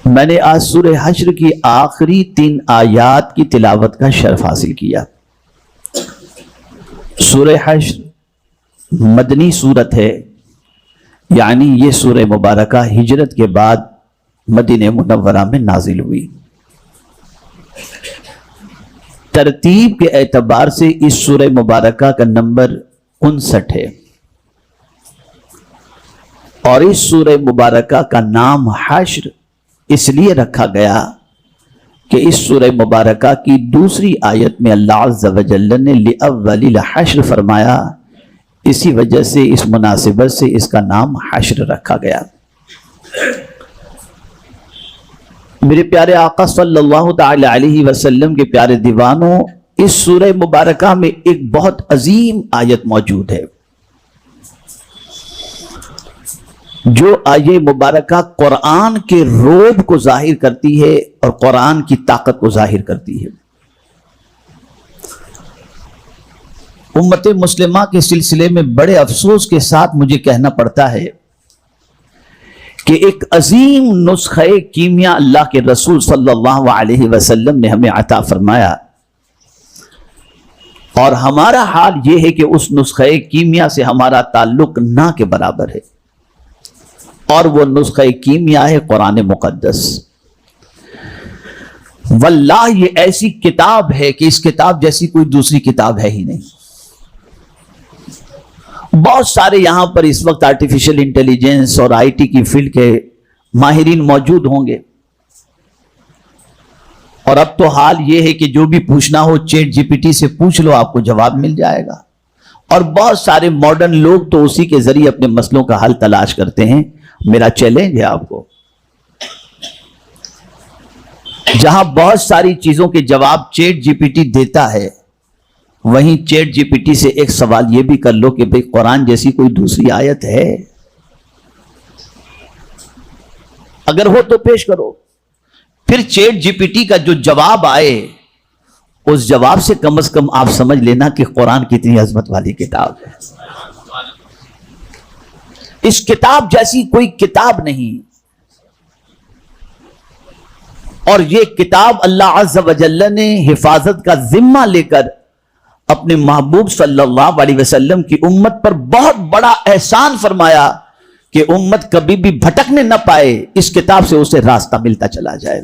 میں نے آج سورہ حشر کی آخری 3 آیات کی تلاوت کا شرف حاصل کیا۔ سورہ حشر مدنی سورت ہے، یعنی یہ سورہ مبارکہ ہجرت کے بعد مدینہ منورہ میں نازل ہوئی۔ ترتیب کے اعتبار سے اس سورہ مبارکہ کا نمبر 59 ہے، اور اس سورہ مبارکہ کا نام حشر اس لیے رکھا گیا کہ اس سورہ مبارکہ کی دوسری آیت میں اللہ عز و جل نے لِأَوَّلِ الْحَشْرِ فرمایا، اسی وجہ سے اس مناسبت سے اس کا نام حشر رکھا گیا۔ میرے پیارے آقا صلی اللہ تعالی علیہ وسلم کے پیارے دیوانوں، اس سورہ مبارکہ میں ایک بہت عظیم آیت موجود ہے، جو آیت مبارکہ قرآن کے رعب کو ظاہر کرتی ہے اور قرآن کی طاقت کو ظاہر کرتی ہے۔ امت مسلمہ کے سلسلے میں بڑے افسوس کے ساتھ مجھے کہنا پڑتا ہے کہ ایک عظیم نسخہ کیمیا اللہ کے رسول صلی اللہ علیہ وسلم نے ہمیں عطا فرمایا، اور ہمارا حال یہ ہے کہ اس نسخہ کیمیا سے ہمارا تعلق نہ کے برابر ہے، اور وہ نسخہ کیمیا ہے قرآن مقدس۔ واللہ یہ ایسی کتاب ہے کہ اس کتاب جیسی کوئی دوسری کتاب ہے ہی نہیں۔ بہت سارے یہاں پر اس وقت آرٹیفیشل انٹیلیجنس اور آئی ٹی کی فیلڈ کے ماہرین موجود ہوں گے، اور اب تو حال یہ ہے کہ جو بھی پوچھنا ہو چیٹ جی پی ٹی سے پوچھ لو، آپ کو جواب مل جائے گا، اور بہت سارے ماڈرن لوگ تو اسی کے ذریعے اپنے مسئلوں کا حل تلاش کرتے ہیں۔ میرا چیلنج ہے آپ کو، جہاں بہت ساری چیزوں کے جواب چیٹ جی پی ٹی دیتا ہے، وہیں چیٹ جی پی ٹی سے ایک سوال یہ بھی کر لو کہ بھئی قرآن جیسی کوئی دوسری آیت ہے؟ اگر ہو تو پیش کرو، پھر چیٹ جی پی ٹی کا جو جواب آئے اس جواب سے کم از کم آپ سمجھ لینا کہ قرآن کتنی عظمت والی کتاب ہے۔ اس کتاب جیسی کوئی کتاب نہیں، اور یہ کتاب اللہ عز و جل نے حفاظت کا ذمہ لے کر اپنے محبوب صلی اللہ علیہ وسلم کی امت پر بہت بڑا احسان فرمایا کہ امت کبھی بھی بھٹکنے نہ پائے، اس کتاب سے اسے راستہ ملتا چلا جائے۔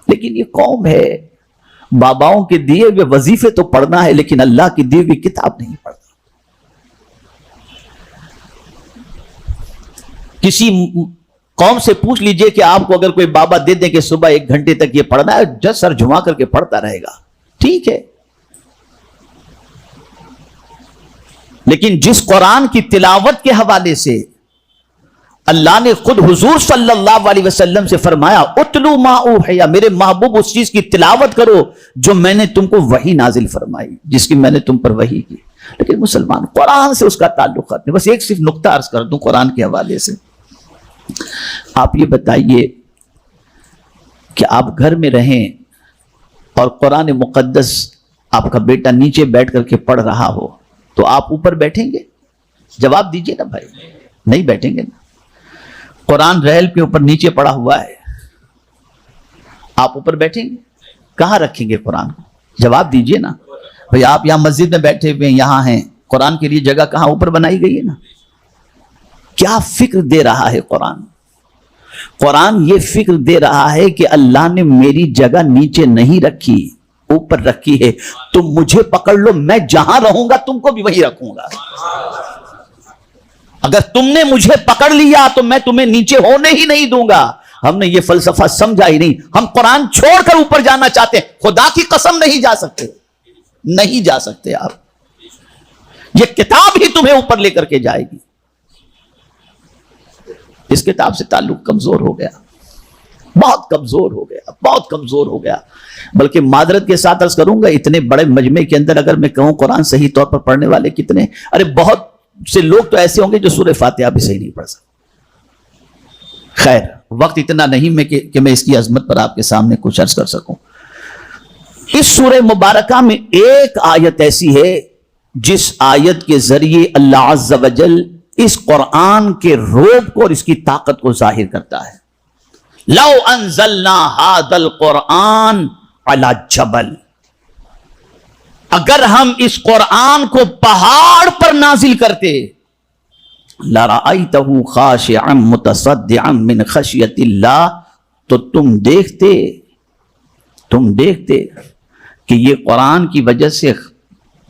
لیکن یہ قوم ہے، باباؤں کے دیے ہوئے وظیفے تو پڑھنا ہے، لیکن اللہ کی دی ہوئی کتاب نہیں پڑھنا۔ کسی قوم سے پوچھ لیجئے کہ آپ کو اگر کوئی بابا دے دے کہ صبح 1 گھنٹے تک یہ پڑھنا ہے، جس سر جھما کر کے پڑھتا رہے گا، ٹھیک ہے، لیکن جس قرآن کی تلاوت کے حوالے سے اللہ نے خود حضور صلی اللہ علیہ وسلم سے فرمایا اتلو ما اوحی، میرے محبوب اس چیز کی تلاوت کرو جو میں نے تم کو وحی نازل فرمائی، جس کی میں نے تم پر وحی کی۔ لیکن مسلمان قرآن سے اس کا تعلق نہیں۔ بس ایک صرف نقطہ عرض کر دوں قرآن کے حوالے سے، آپ یہ بتائیے کہ آپ گھر میں رہیں اور قرآن مقدس آپ کا بیٹا نیچے بیٹھ کر کے پڑھ رہا ہو تو آپ اوپر بیٹھیں گے؟ جواب دیجئے نا بھائی، نہیں بیٹھیں گے نا۔ قرآن ریل پہ اوپر نیچے پڑا ہوا ہے، آپ اوپر بیٹھیں گے؟ کہاں رکھیں گے قرآن کو؟ جواب دیجئے نا بھائی۔ آپ یہاں مسجد میں بیٹھے ہوئے یہاں ہیں، قرآن کے لیے جگہ کہاں اوپر بنائی گئی ہے نا۔ کیا فکر دے رہا ہے قرآن؟ قرآن یہ فکر دے رہا ہے کہ اللہ نے میری جگہ نیچے نہیں رکھی، اوپر رکھی ہے، تم مجھے پکڑ لو، میں جہاں رہوں گا تم کو بھی وہی رکھوں گا۔ اگر تم نے مجھے پکڑ لیا تو میں تمہیں نیچے ہونے ہی نہیں دوں گا۔ ہم نے یہ فلسفہ سمجھا ہی نہیں، ہم قرآن چھوڑ کر اوپر جانا چاہتے ہیں۔ خدا کی قسم نہیں جا سکتے، نہیں جا سکتے آپ، یہ کتاب ہی تمہیں اوپر لے کر کے جائے گی۔ اس کتاب سے تعلق کمزور ہو گیا، بہت کمزور ہو گیا، بہت کمزور ہو گیا۔ بلکہ معذرت کے ساتھ عرض کروں گا، اتنے بڑے مجمع کے اندر اگر میں کہوں قرآن صحیح طور پر پڑھنے والے کتنے، ارے بہت سے لوگ تو ایسے ہوں گے جو سورہ فاتحہ بھی صحیح نہیں پڑھ سکتے۔ خیر، وقت اتنا نہیں میں کہ میں اس کی عظمت پر آپ کے سامنے کچھ عرض کر سکوں۔ اس سورہ مبارکہ میں ایک آیت ایسی ہے جس آیت کے ذریعے اللہ عز و جل اس قرآن کے روب کو اور اس کی طاقت کو ظاہر کرتا ہے. لو انزلنا ھذا القرآن علی جبل، اگر ہم اس قرآن کو پہاڑ پر نازل کرتے، لرأیتہ خاشعا متصدعا من خشیۃ اللہ، تو تم دیکھتے کہ یہ قرآن کی وجہ سے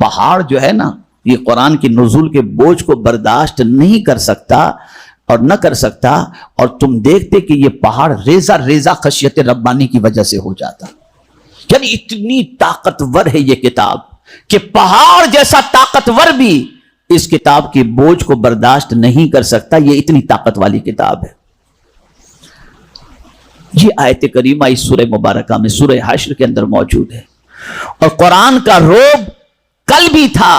پہاڑ جو ہے نا، یہ قرآن کی نزول کے بوجھ کو برداشت نہیں کر سکتا اور نہ کر سکتا، اور تم دیکھتے کہ یہ پہاڑ ریزہ ریزہ خشیت ربانی کی وجہ سے ہو جاتا. یعنی اتنی طاقتور ہے یہ کتاب کہ پہاڑ جیسا طاقتور بھی اس کتاب کے بوجھ کو برداشت نہیں کر سکتا. یہ اتنی طاقت والی کتاب ہے. یہ آیت کریمہ اس سورہ مبارکہ میں سورہ حشر کے اندر موجود ہے. اور قرآن کا روب کل بھی تھا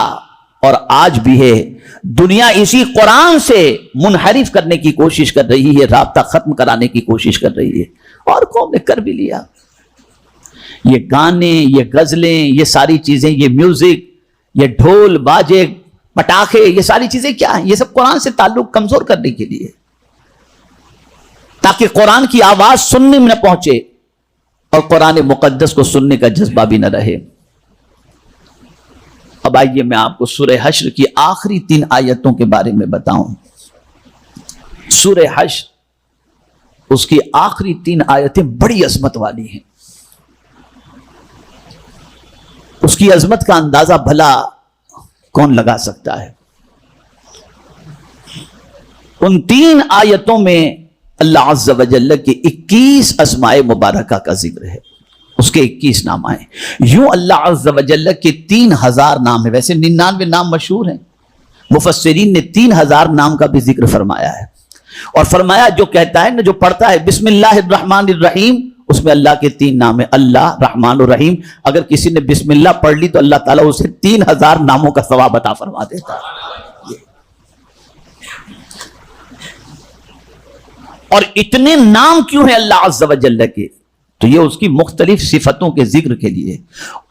اور آج بھی ہے. دنیا اسی قرآن سے منحرف کرنے کی کوشش کر رہی ہے، رابطہ ختم کرانے کی کوشش کر رہی ہے، اور قوم نے کر بھی لیا. یہ گانے، یہ غزلیں، یہ ساری چیزیں، یہ میوزک، یہ ڈھول باجے پٹاخے، یہ ساری چیزیں کیا ہیں؟ یہ سب قرآن سے تعلق کمزور کرنے کے لیے، تاکہ قرآن کی آواز سننے میں نہ پہنچے اور قرآن مقدس کو سننے کا جذبہ بھی نہ رہے. اب آئیے میں آپ کو سورہ حشر کی آخری 3 آیتوں کے بارے میں بتاؤں. سورہ حشر، اس کی آخری 3 آیتیں بڑی عظمت والی ہیں. اس کی عظمت کا اندازہ بھلا کون لگا سکتا ہے؟ ان 3 آیتوں میں اللہ عز و جل کے 21 اسماء مبارکہ کا ذکر ہے. اس کے 21 نام آئے. یوں اللہ عز و جل کے 3000 نام ہے. ویسے 99 نام مشہور ہیں، مفسرین نے 3000 نام کا بھی ذکر فرمایا ہے. اور فرمایا جو کہتا ہے نا، جو پڑھتا ہے بسم اللہ الرحمن الرحیم، اس میں اللہ کے 3 نام ہیں، اللہ، رحمان الرحیم. اگر کسی نے بسم اللہ پڑھ لی تو اللہ تعالیٰ اسے 3000 ناموں کا ثواب عطا فرما دیتا ہے. اور اتنے نام کیوں ہیں اللہ عز و جل کے؟ تو یہ اس کی مختلف صفتوں کے ذکر کے لیے.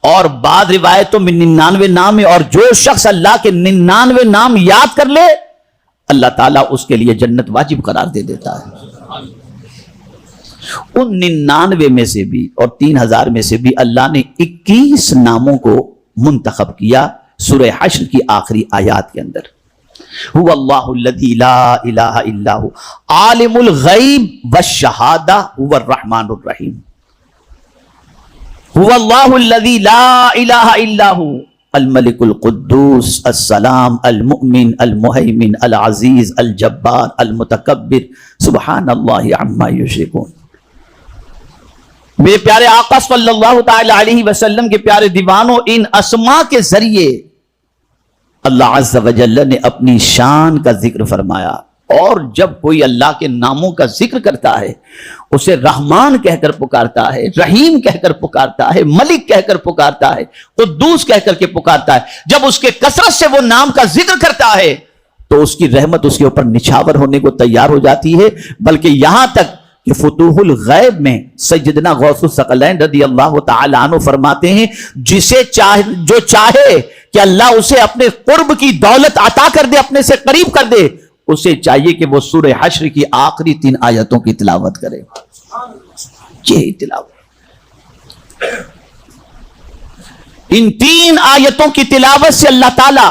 اور بعض روایتوں میں 99 نام ہے، اور جو شخص اللہ کے 99 نام یاد کر لے اللہ تعالیٰ اس کے لیے جنت واجب قرار دے دیتا ہے. ان 99 میں سے بھی اور 3000 میں سے بھی اللہ نے 21 ناموں کو منتخب کیا سورہ حشر کی آخری آیات کے اندر. هو اللہ الذی لا الہ الا هو عالم الغیب والشہادہ هو الرحمن الرحیم. هو اللہ الذی لا الہ الا هو الملک القدوس السلام المؤمن المہیمن العزیز الجبار المتکبر سبحان اللہ عما یشرکون. میرے پیارے آقا صلی اللہ تعالی علیہ وسلم کے پیارے دیوانوں، ان اسماء کے ذریعے اللہ عز و جل نے اپنی شان کا ذکر فرمایا. اور جب کوئی اللہ کے ناموں کا ذکر کرتا ہے اسے رحمان کہہ کر پکارتا ہے، رحیم کہہ کر پکارتا ہے، ملک کہہ کر پکارتا ہے، قدوس کہہ کر کے پکارتا ہے. جب اس کے کثرت سے وہ نام کا ذکر کرتا ہے تو اس کی رحمت اس کے اوپر نچھاور ہونے کو تیار ہو جاتی ہے. بلکہ یہاں تک کہ فتوح الغیب میں سیدنا غوث الثقلین رضی اللہ تعالی عنہ فرماتے ہیں، جو چاہے کہ اللہ اسے اپنے قرب کی دولت عطا کر دے، اپنے سے قریب کر دے، اسے چاہیے کہ وہ سورہ حشر کی آخری 3 آیتوں کی تلاوت کرے. یہی تلاوت، ان 3 آیتوں کی تلاوت سے اللہ تعالی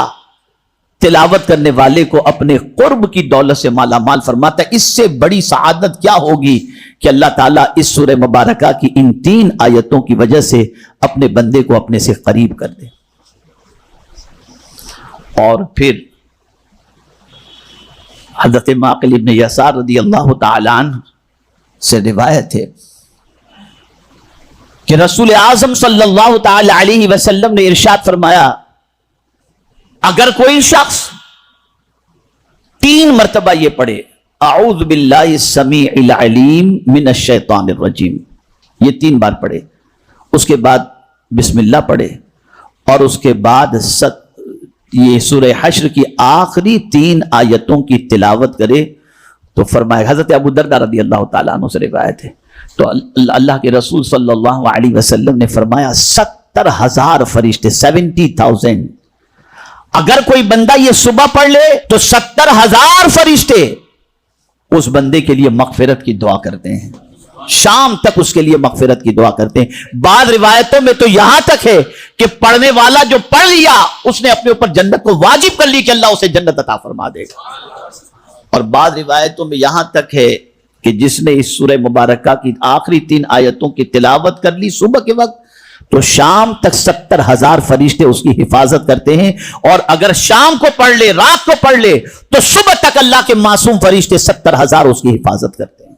تلاوت کرنے والے کو اپنے قرب کی دولت سے مالا مال فرماتا ہے. اس سے بڑی سعادت کیا ہوگی کہ اللہ تعالیٰ اس سورہ مبارکہ کی ان 3 آیتوں کی وجہ سے اپنے بندے کو اپنے سے قریب کر دے. اور پھر حضرت معقل ابن یسار رضی اللہ تعالی عنہ سے روایت ہے کہ رسول اعظم صلی اللہ تعالی علیہ وسلم نے ارشاد فرمایا، اگر کوئی شخص 3 مرتبہ یہ پڑھے اعوذ باللہ السمیع العلیم من الشیطان الرجیم، یہ 3 بار پڑھے، اس کے بعد بسم اللہ پڑھے، اور اس کے بعد یہ سورہ حشر کی آخری 3 آیتوں کی تلاوت کرے، تو فرمایا، حضرت ابو درداء رضی اللہ تعالیٰ عنہ سے روایت ہے، تو اللہ کے رسول صلی اللہ علیہ وسلم نے فرمایا 70,000 فرشتے 70,000 اگر کوئی بندہ یہ صبح پڑھ لے تو 70,000 فرشتے اس بندے کے لیے مغفرت کی دعا کرتے ہیں، شام تک اس کے لیے مغفرت کی دعا کرتے ہیں۔ بعض روایتوں میں تو یہاں تک ہے کہ پڑھنے والا جو پڑھ لیا اس نے اپنے اوپر جنت کو واجب کر لی کہ اللہ اسے جنت عطا فرما دے گا۔ اور بعض روایتوں میں یہاں تک ہے کہ جس نے اس سورہ مبارکہ کی آخری 3 آیتوں کی تلاوت کر لی صبح کے وقت تو شام تک 70,000 فرشتے اس کی حفاظت کرتے ہیں، اور اگر شام کو پڑھ لے، رات کو پڑھ لے تو صبح تک اللہ کے معصوم فرشتے 70,000 اس کی حفاظت کرتے ہیں۔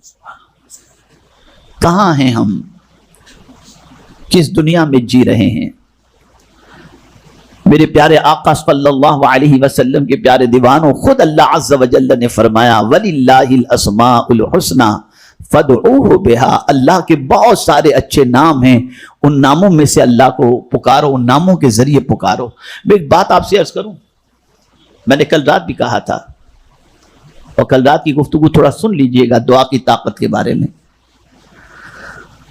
کہاں ہیں ہم؟ کس دنیا میں جی رہے ہیں؟ میرے پیارے آقا صلی اللہ علیہ وسلم کے پیارے دیوانوں، خود اللہ عز و جل نے فرمایا وَلِلَّهِ الْأَسْمَاءُ الْحُسْنَى فَادْعُوهُ بِهَا، اللہ کے بہت سارے اچھے نام ہیں، ان ناموں میں سے اللہ کو پکارو، ان ناموں کے ذریعے پکارو۔ میں ایک بات آپ سے عرض کروں، میں نے کل رات بھی کہا تھا، اور کل رات کی گفتگو تھوڑا سن لیجئے گا دعا کی طاقت کے بارے میں۔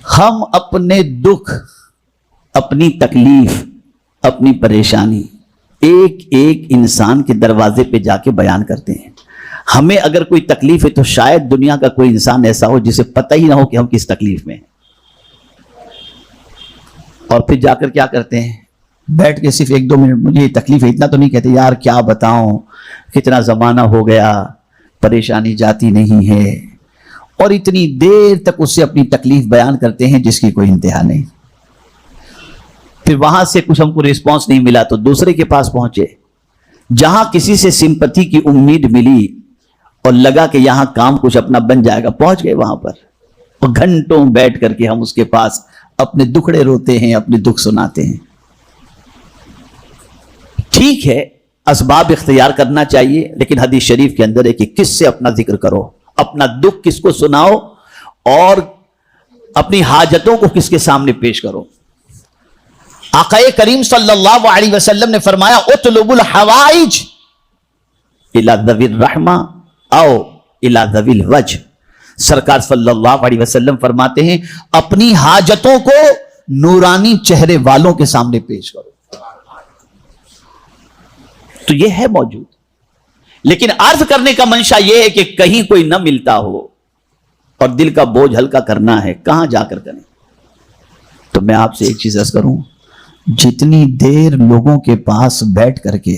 ہم اپنے دکھ، اپنی تکلیف، اپنی پریشانی ایک ایک انسان کے دروازے پہ جا کے بیان کرتے ہیں۔ ہمیں اگر کوئی تکلیف ہے تو شاید دنیا کا کوئی انسان ایسا ہو جسے پتہ ہی نہ ہو کہ ہم کس تکلیف میں ہیں، اور پھر جا کر کیا کرتے ہیں، بیٹھ کے صرف 1-2 منٹ مجھے یہ تکلیف ہے، اتنا تو نہیں کہتے یار کیا بتاؤں کتنا زمانہ ہو گیا پریشانی جاتی نہیں ہے، اور اتنی دیر تک اس سے اپنی تکلیف بیان کرتے ہیں جس کی کوئی انتہا نہیں۔ پھر وہاں سے کچھ ہم کو ریسپانس نہیں ملا تو دوسرے کے پاس پہنچے، جہاں کسی سے سمپتھی کی امید ملی اور لگا کہ یہاں کام کچھ اپنا بن جائے گا، پہنچ گئے وہاں پر، اور گھنٹوں بیٹھ کر کے ہم اس کے پاس اپنے دکھڑے روتے ہیں، اپنے دکھ سناتے ہیں۔ ٹھیک ہے اسباب اختیار کرنا چاہیے، لیکن حدیث شریف کے اندر ہے کہ کس سے اپنا ذکر کرو، اپنا دکھ کس کو سناؤ، اور اپنی حاجتوں کو کس کے سامنے پیش کرو۔ آقا کریم صلی اللہ علیہ وسلم نے فرمایا اطلب الحوائج الی ذوی الرحمہ او الی ذوی الوجہ، سرکار صلی اللہ علیہ وسلم فرماتے ہیں اپنی حاجتوں کو نورانی چہرے والوں کے سامنے پیش کرو۔ تو یہ ہے موجود، لیکن عرض کرنے کا منشا یہ ہے کہ کہیں کوئی نہ ملتا ہو اور دل کا بوجھ ہلکا کرنا ہے، کہاں جا کر کریں؟ تو میں آپ سے ایک چیز عرض کروں، جتنی دیر لوگوں کے پاس بیٹھ کر کے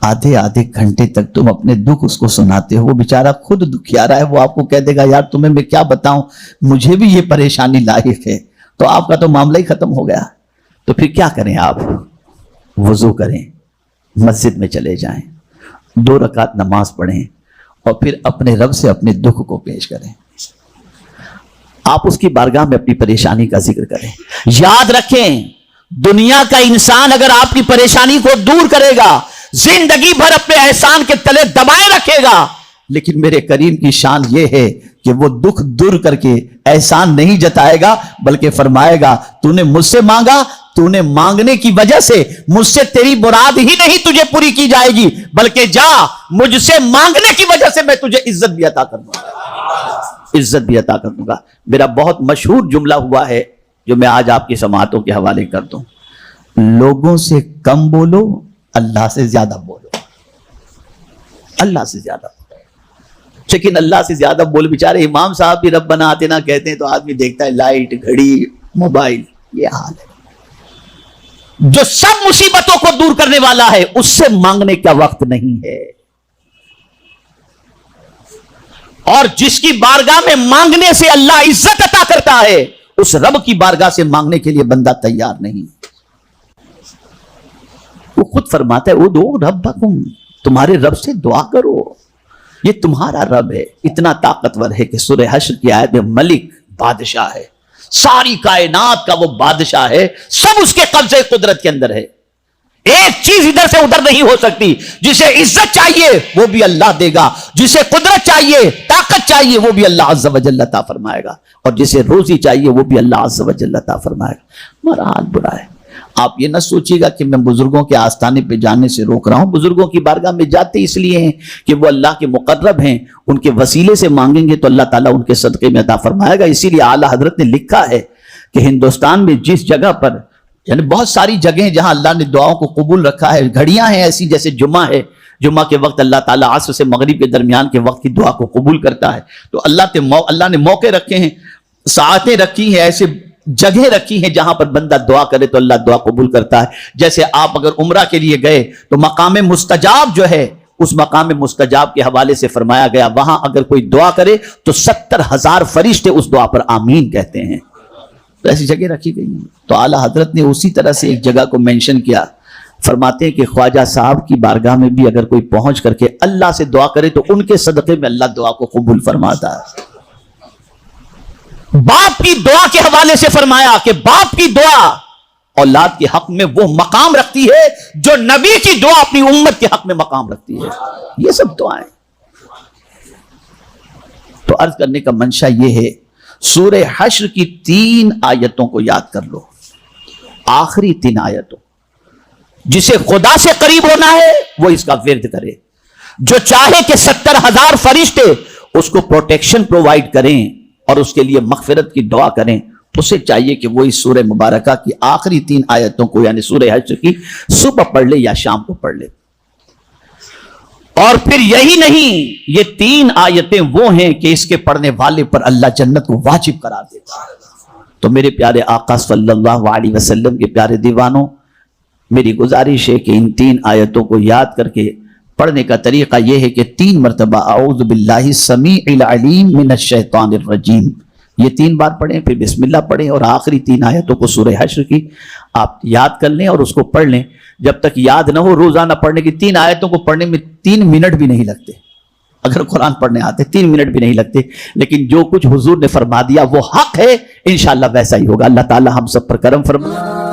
آدھے آدھے گھنٹے تک تم اپنے دکھ اس کو سناتے ہو، وہ بیچارہ خود دکھیا رہا ہے، وہ آپ کو کہہ دے گا یار تمہیں میں کیا بتاؤں، مجھے بھی یہ پریشانی لاحق ہے، تو آپ کا تو معاملہ ہی ختم ہو گیا۔ تو پھر کیا کریں؟ آپ وضو کریں، مسجد میں چلے جائیں، 2 رکعت نماز پڑھیں، اور پھر اپنے رب سے اپنے دکھ کو پیش کریں۔ آپ اس کی بارگاہ میں اپنی پریشانی کا ذکر کریں۔ یاد رکھیں دنیا کا انسان اگر آپ کی پریشانی کو دور کرے گا، زندگی بھر اپنے احسان کے تلے دبائے رکھے گا، لیکن میرے کریم کی شان یہ ہے کہ وہ دکھ دور کر کے احسان نہیں جتائے گا، بلکہ فرمائے گا تو نے مجھ سے مانگا، تو نے مانگنے کی وجہ سے مجھ سے تیری مراد ہی نہیں تجھے پوری کی جائے گی، بلکہ جا مجھ سے مانگنے کی وجہ سے میں تجھے عزت بھی عطا کر دوں گا، عزت بھی عطا کر دوں گا۔ میرا بہت مشہور جملہ ہوا ہے جو میں آج آپ کی سماعتوں کے حوالے کر دوں، لوگوں سے کم بولو، اللہ سے زیادہ بولو، اللہ سے زیادہ بولو۔ لیکن اللہ سے زیادہ بول بیچارے امام صاحب بھی ربنا آتنا کہتے ہیں تو آدمی دیکھتا ہے لائٹ، گھڑی، موبائل، یہ حال ہے۔ جو سب مصیبتوں کو دور کرنے والا ہے اس سے مانگنے کا وقت نہیں ہے، اور جس کی بارگاہ میں مانگنے سے اللہ عزت عطا کرتا ہے اس رب کی بارگاہ سے مانگنے کے لیے بندہ تیار نہیں۔ وہ خود فرماتا ہے ادعوا ربکم، تمہارے رب سے دعا کرو، یہ تمہارا رب ہے، اتنا طاقتور ہے کہ سورہ حشر کی آیت میں ملک بادشاہ ہے، ساری کائنات کا وہ بادشاہ ہے، سب اس کے قبضے قدرت کے اندر ہے، ایک چیز ادھر سے ادھر نہیں ہو سکتی۔ جسے عزت چاہیے وہ بھی اللہ دے گا، جسے قدرت چاہیے، طاقت چاہیے وہ بھی اللہ عز و جل عطا فرمائے گا، اور جسے روزی چاہیے وہ بھی اللہ عز و جل عطا فرمائے گا۔ ہمارا حال برا ہے۔ آپ یہ نہ سوچیے گا کہ میں بزرگوں کے آستانے پہ جانے سے روک رہا ہوں، بزرگوں کی بارگاہ میں جاتے اس لیے ہیں کہ وہ اللہ کے مقرب ہیں، ان کے وسیلے سے مانگیں گے تو اللہ تعالیٰ ان کے صدقے میں عطا فرمائے گا۔ اسی لیے اعلیٰ حضرت نے لکھا ہے کہ ہندوستان میں جس جگہ پر یعنی بہت ساری جگہیں جہاں اللہ نے دعاؤں کو قبول رکھا ہے، گھڑیاں ہیں ایسی جیسے جمعہ ہے، جمعہ کے وقت اللہ تعالیٰ عصر سے مغرب کے درمیان کے وقت کی دعا کو قبول کرتا ہے. تو اللہ نے موقع رکھے ہیں، ساعتیں رکھی ہیں، ایسے جگہیں رکھی ہیں جہاں پر بندہ دعا کرے تو اللہ دعا قبول کرتا ہے. جیسے آپ اگر عمرہ کے لیے گئے تو مقام مستجاب جو ہے، اس مقام مستجاب کے حوالے سے فرمایا گیا وہاں اگر کوئی دعا کرے تو 70,000 فرشتے اس دعا پر آمین کہتے ہیں. تو ایسی جگہ رکھی گئی ہیں. تو اعلیٰ حضرت نے اسی طرح سے ایک جگہ کو مینشن کیا، فرماتے ہیں کہ خواجہ صاحب کی بارگاہ میں بھی اگر کوئی پہنچ کر کے اللہ سے دعا کرے تو ان کے صدقے میں اللہ دعا کو قبول فرماتا ہے. باپ کی دعا کے حوالے سے فرمایا کہ باپ کی دعا اولاد کے حق میں وہ مقام رکھتی ہے جو نبی کی دعا اپنی امت کے حق میں مقام رکھتی ہے. یہ سب دعائیں. تو عرض کرنے کا منشا یہ ہے، سورہ حشر کی 3 آیتوں کو یاد کر لو، آخری 3 آیتوں. جسے خدا سے قریب ہونا ہے وہ اس کا ورد کرے، جو چاہے کہ 70,000 فرشتے اس کو پروٹیکشن پرووائڈ کریں اور اس کے لیے مغفرت کی دعا کریں، اسے چاہیے کہ وہ اس سورہ مبارکہ کی آخری 3 آیتوں کو یعنی سورہ حشر کی صبح پڑھ لے یا شام کو پڑھ لے. اور پھر یہی نہیں، یہ 3 آیتیں وہ ہیں کہ اس کے پڑھنے والے پر اللہ جنت کو واجب قرار دیتا ہے. تو میرے پیارے آقا صلی اللہ علیہ وسلم کے پیارے دیوانوں، میری گزارش ہے کہ ان 3 آیتوں کو یاد کر کے پڑھنے کا طریقہ یہ ہے کہ 3 مرتبہ اعوذ باللہ السمیع العلیم من الشیطان الرجیم یہ 3 بار پڑھیں، پھر بسم اللہ پڑھیں اور آخری 3 آیتوں کو سورہ حشر کی آپ یاد کر لیں اور اس کو پڑھ لیں. جب تک یاد نہ ہو روزانہ پڑھنے کی 3 آیتوں کو پڑھنے میں 3 منٹ بھی نہیں لگتے. اگر قرآن پڑھنے آتے 3 منٹ بھی نہیں لگتے. لیکن جو کچھ حضور نے فرما دیا وہ حق ہے، انشاءاللہ ویسا ہی ہوگا. اللہ تعالی ہم سب پر کرم فرمائے.